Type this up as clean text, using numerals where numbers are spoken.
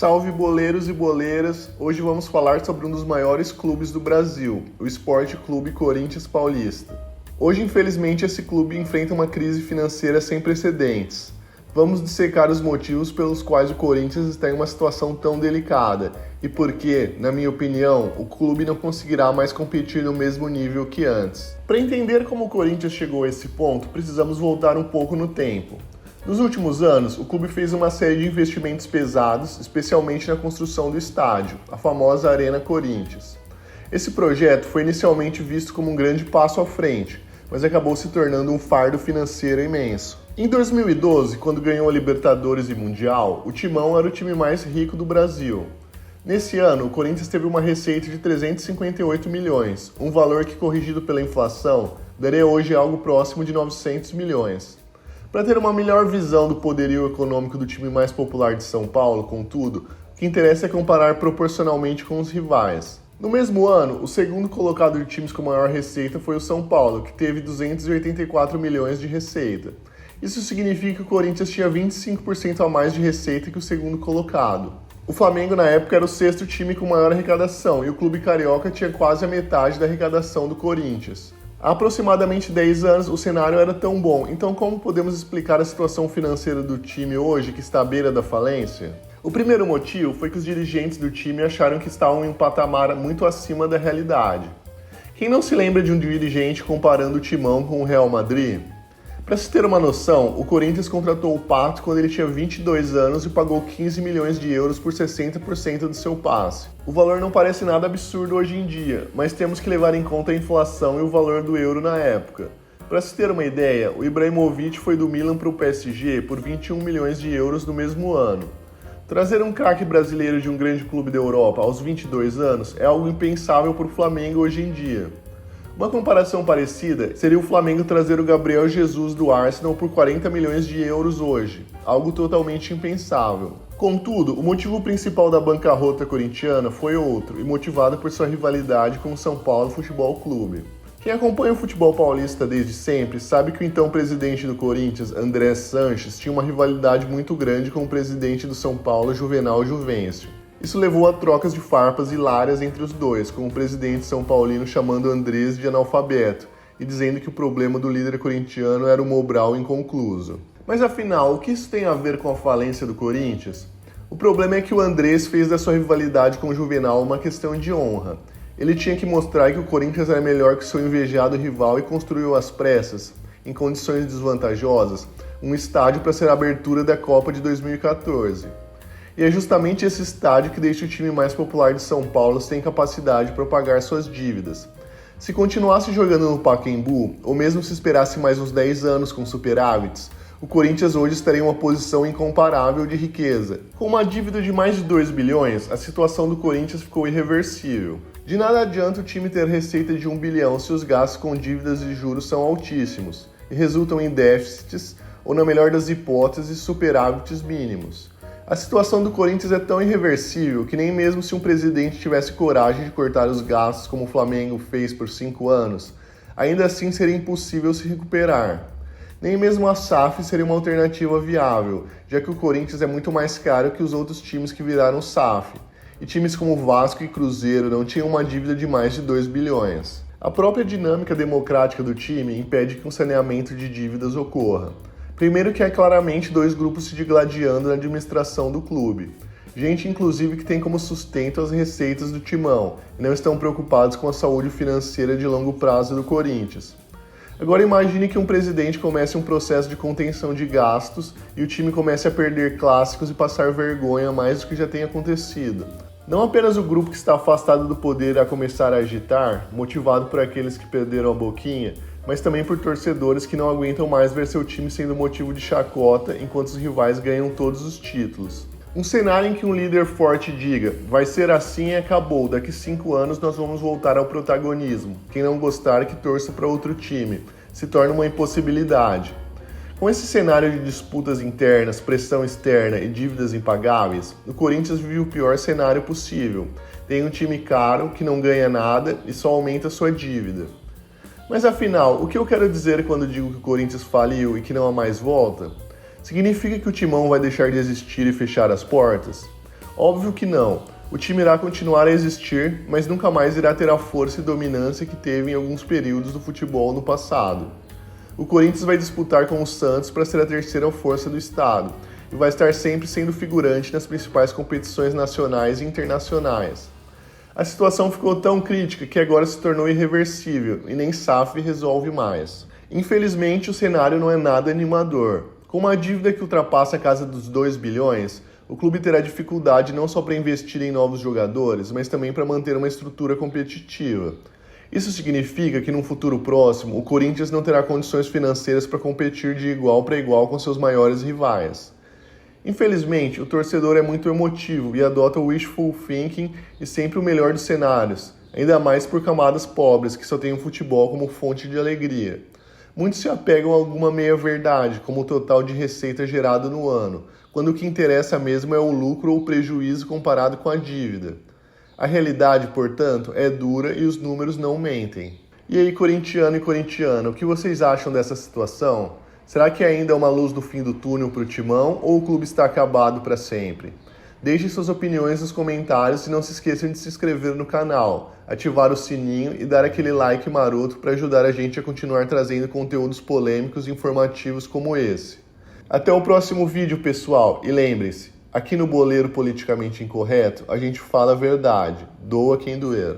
Salve boleiros e boleiras! Hoje vamos falar sobre um dos maiores clubes do Brasil, o Esporte Clube Corinthians Paulista. Hoje, infelizmente, esse clube enfrenta uma crise financeira sem precedentes. Vamos dissecar os motivos pelos quais o Corinthians está em uma situação tão delicada e por que, na minha opinião, o clube não conseguirá mais competir no mesmo nível que antes. Para entender como o Corinthians chegou a esse ponto, precisamos voltar um pouco no tempo. Nos últimos anos, o clube fez uma série de investimentos pesados, especialmente na construção do estádio, a famosa Arena Corinthians. Esse projeto foi inicialmente visto como um grande passo à frente, mas acabou se tornando um fardo financeiro imenso. Em 2012, quando ganhou a Libertadores e Mundial, o Timão era o time mais rico do Brasil. Nesse ano, o Corinthians teve uma receita de 358 milhões, um valor que, corrigido pela inflação, daria hoje algo próximo de 900 milhões. Para ter uma melhor visão do poderio econômico do time mais popular de São Paulo, contudo, o que interessa é comparar proporcionalmente com os rivais. No mesmo ano, o segundo colocado de times com maior receita foi o São Paulo, que teve 284 milhões de receita. Isso significa que o Corinthians tinha 25% a mais de receita que o segundo colocado. O Flamengo, na época, era o sexto time com maior arrecadação e o clube carioca tinha quase a metade da arrecadação do Corinthians. Há aproximadamente 10 anos o cenário era tão bom, então como podemos explicar a situação financeira do time hoje que está à beira da falência? O primeiro motivo foi que os dirigentes do time acharam que estavam em um patamar muito acima da realidade. Quem não se lembra de um dirigente comparando o Timão com o Real Madrid? Para se ter uma noção, o Corinthians contratou o Pato quando ele tinha 22 anos e pagou 15 milhões de euros por 60% do seu passe. O valor não parece nada absurdo hoje em dia, mas temos que levar em conta a inflação e o valor do euro na época. Para se ter uma ideia, o Ibrahimovic foi do Milan para o PSG por 21 milhões de euros no mesmo ano. Trazer um craque brasileiro de um grande clube da Europa aos 22 anos é algo impensável para o Flamengo hoje em dia. Uma comparação parecida seria o Flamengo trazer o Gabriel Jesus do Arsenal por 40 milhões de euros hoje, algo totalmente impensável. Contudo, o motivo principal da bancarrota corintiana foi outro, e motivado por sua rivalidade com o São Paulo Futebol Clube. Quem acompanha o futebol paulista desde sempre sabe que o então presidente do Corinthians, André Sanches, tinha uma rivalidade muito grande com o presidente do São Paulo, Juvenal Juvencio. Isso levou a trocas de farpas hilárias entre os dois, com o presidente são paulino chamando Andrés de analfabeto e dizendo que o problema do líder corintiano era o Mobral inconcluso. Mas afinal, o que isso tem a ver com a falência do Corinthians? O problema é que o Andrés fez da sua rivalidade com o Juvenal uma questão de honra. Ele tinha que mostrar que o Corinthians era melhor que seu invejado rival e construiu às pressas, em condições desvantajosas, um estádio para ser a abertura da Copa de 2014. E é justamente esse estádio que deixa o time mais popular de São Paulo sem capacidade para pagar suas dívidas. Se continuasse jogando no Pacaembu, ou mesmo se esperasse mais uns 10 anos com superávites, o Corinthians hoje estaria em uma posição incomparável de riqueza. Com uma dívida de mais de 2 bilhões, a situação do Corinthians ficou irreversível. De nada adianta o time ter receita de 1 bilhão se os gastos com dívidas e juros são altíssimos e resultam em déficits ou, na melhor das hipóteses, superávites mínimos. A situação do Corinthians é tão irreversível que nem mesmo se um presidente tivesse coragem de cortar os gastos como o Flamengo fez por 5 anos, ainda assim seria impossível se recuperar. Nem mesmo a SAF seria uma alternativa viável, já que o Corinthians é muito mais caro que os outros times que viraram SAF, e times como Vasco e Cruzeiro não tinham uma dívida de mais de 2 bilhões. A própria dinâmica democrática do time impede que um saneamento de dívidas ocorra. Primeiro que há claramente dois grupos se digladiando na administração do clube. Gente, inclusive, que tem como sustento as receitas do Timão e não estão preocupados com a saúde financeira de longo prazo do Corinthians. Agora imagine que um presidente comece um processo de contenção de gastos e o time comece a perder clássicos e passar vergonha mais do que já tem acontecido. Não apenas o grupo que está afastado do poder a começar a agitar, motivado por aqueles que perderam a boquinha, mas também por torcedores que não aguentam mais ver seu time sendo motivo de chacota enquanto os rivais ganham todos os títulos. Um cenário em que um líder forte diga, vai ser assim e acabou, daqui 5 anos nós vamos voltar ao protagonismo, quem não gostar que torça para outro time, se torna uma impossibilidade. Com esse cenário de disputas internas, pressão externa e dívidas impagáveis, o Corinthians vive o pior cenário possível. Tem um time caro que não ganha nada e só aumenta sua dívida. Mas afinal, o que eu quero dizer quando digo que o Corinthians faliu e que não há mais volta? Significa que o Timão vai deixar de existir e fechar as portas? Óbvio que não. O time irá continuar a existir, mas nunca mais irá ter a força e dominância que teve em alguns períodos do futebol no passado. O Corinthians vai disputar com o Santos para ser a terceira força do estado e vai estar sempre sendo figurante nas principais competições nacionais e internacionais. A situação ficou tão crítica que agora se tornou irreversível e nem SAF resolve mais. Infelizmente, o cenário não é nada animador. Com uma dívida que ultrapassa a casa dos 2 bilhões, o clube terá dificuldade não só para investir em novos jogadores, mas também para manter uma estrutura competitiva. Isso significa que, num futuro próximo, o Corinthians não terá condições financeiras para competir de igual para igual com seus maiores rivais. Infelizmente, o torcedor é muito emotivo e adota o wishful thinking e sempre o melhor dos cenários, ainda mais por camadas pobres que só têm o futebol como fonte de alegria. Muitos se apegam a alguma meia-verdade, como o total de receita gerado no ano, quando o que interessa mesmo é o lucro ou o prejuízo comparado com a dívida. A realidade, portanto, é dura e os números não mentem. E aí, corintiano e corintiana, o que vocês acham dessa situação? Será que ainda é uma luz do fim do túnel para o Timão ou o clube está acabado para sempre? Deixem suas opiniões nos comentários e não se esqueçam de se inscrever no canal, ativar o sininho e dar aquele like maroto para ajudar a gente a continuar trazendo conteúdos polêmicos e informativos como esse. Até o próximo vídeo, pessoal, e lembrem-se, aqui no Boleiro Politicamente Incorreto a gente fala a verdade, doa quem doer.